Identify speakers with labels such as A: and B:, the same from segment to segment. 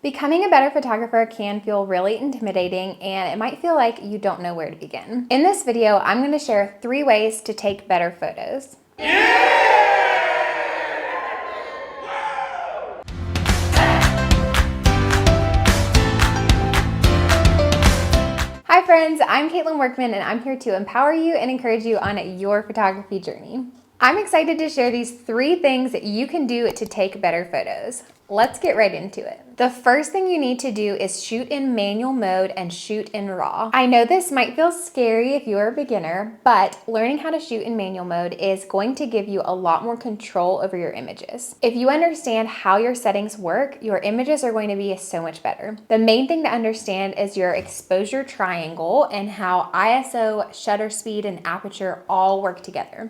A: Becoming a better photographer can feel really intimidating, and it might feel like you don't know where to begin. In this video, I'm going to share 3 ways to take better photos. Hi friends, I'm Caitlin Workman, and I'm here to empower you and encourage you on your photography journey. I'm excited to share these 3 things that you can do to take better photos. Let's get right into it. The first thing you need to do is shoot in manual mode and shoot in RAW. I know this might feel scary if you're a beginner, but learning how to shoot in manual mode is going to give you a lot more control over your images. If you understand how your settings work, your images are going to be so much better. The main thing to understand is your exposure triangle and how ISO, shutter speed, and aperture all work together.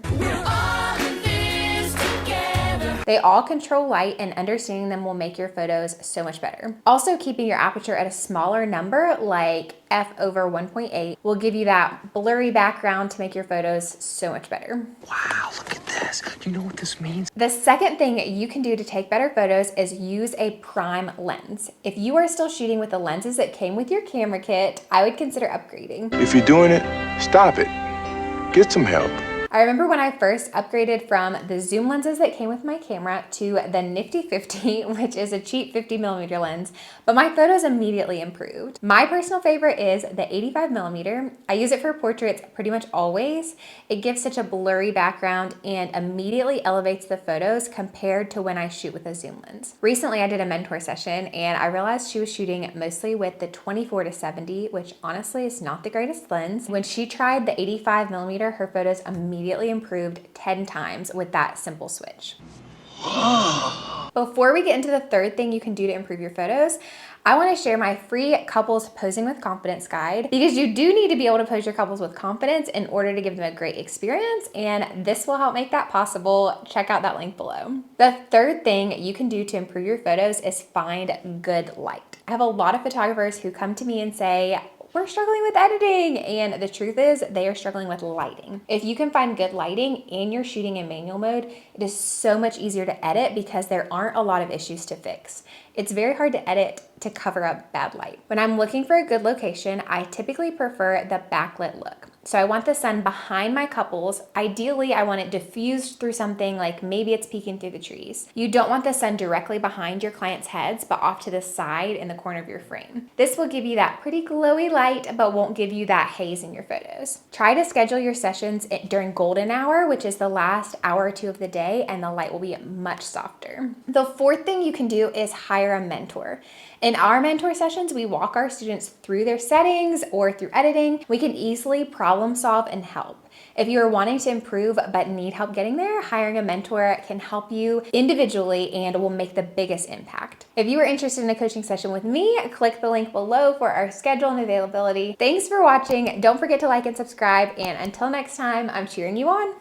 A: They all control light, and understanding them will make your photos so much better. Also, keeping your aperture at a smaller number, like f/1.8, will give you that blurry background to make your photos so much better.
B: Wow, look at this. Do you know what this means?
A: The second thing you can do to take better photos is use a prime lens. If you are still shooting with the lenses that came with your camera kit, I would consider upgrading.
C: If you're doing it, stop it. Get some help.
A: I remember when I first upgraded from the zoom lenses that came with my camera to the Nifty 50, which is a cheap 50mm lens, but my photos immediately improved. My personal favorite is the 85mm. I use it for portraits pretty much always. It gives such a blurry background and immediately elevates the photos compared to when I shoot with a zoom lens. Recently, I did a mentor session and I realized she was shooting mostly with the 24-70, which honestly is not the greatest lens. When she tried the 85mm, her photos immediately improved 10 times with that simple switch. Before we get into the third thing you can do to improve your photos, I want to share my free couples posing with confidence guide, because you do need to be able to pose your couples with confidence in order to give them a great experience, and this will help make that possible. Check out that link below. The third thing you can do to improve your photos is find good light. I have a lot of photographers who come to me and say, we're struggling with editing, and the truth is they are struggling with lighting. If you can find good lighting and you're shooting in manual mode, it is so much easier to edit because there aren't a lot of issues to fix. It's very hard to edit to cover up bad light. When I'm looking for a good location, I typically prefer the backlit look. So I want the sun behind my couples. Ideally, I want it diffused through something, like maybe it's peeking through the trees. You don't want the sun directly behind your clients' heads, but off to the side in the corner of your frame. This will give you that pretty glowy light, but won't give you that haze in your photos. Try to schedule your sessions during golden hour, which is the last hour or 2 of the day, and the light will be much softer. The fourth thing you can do is hire a mentor. In our mentor sessions, we walk our students through their settings or through editing. We can easily problem solve and help. If you are wanting to improve but need help getting there, hiring a mentor can help you individually and will make the biggest impact. If you are interested in a coaching session with me, click the link below for our schedule and availability. Thanks for watching. Don't forget to like and subscribe, and until next time, I'm cheering you on.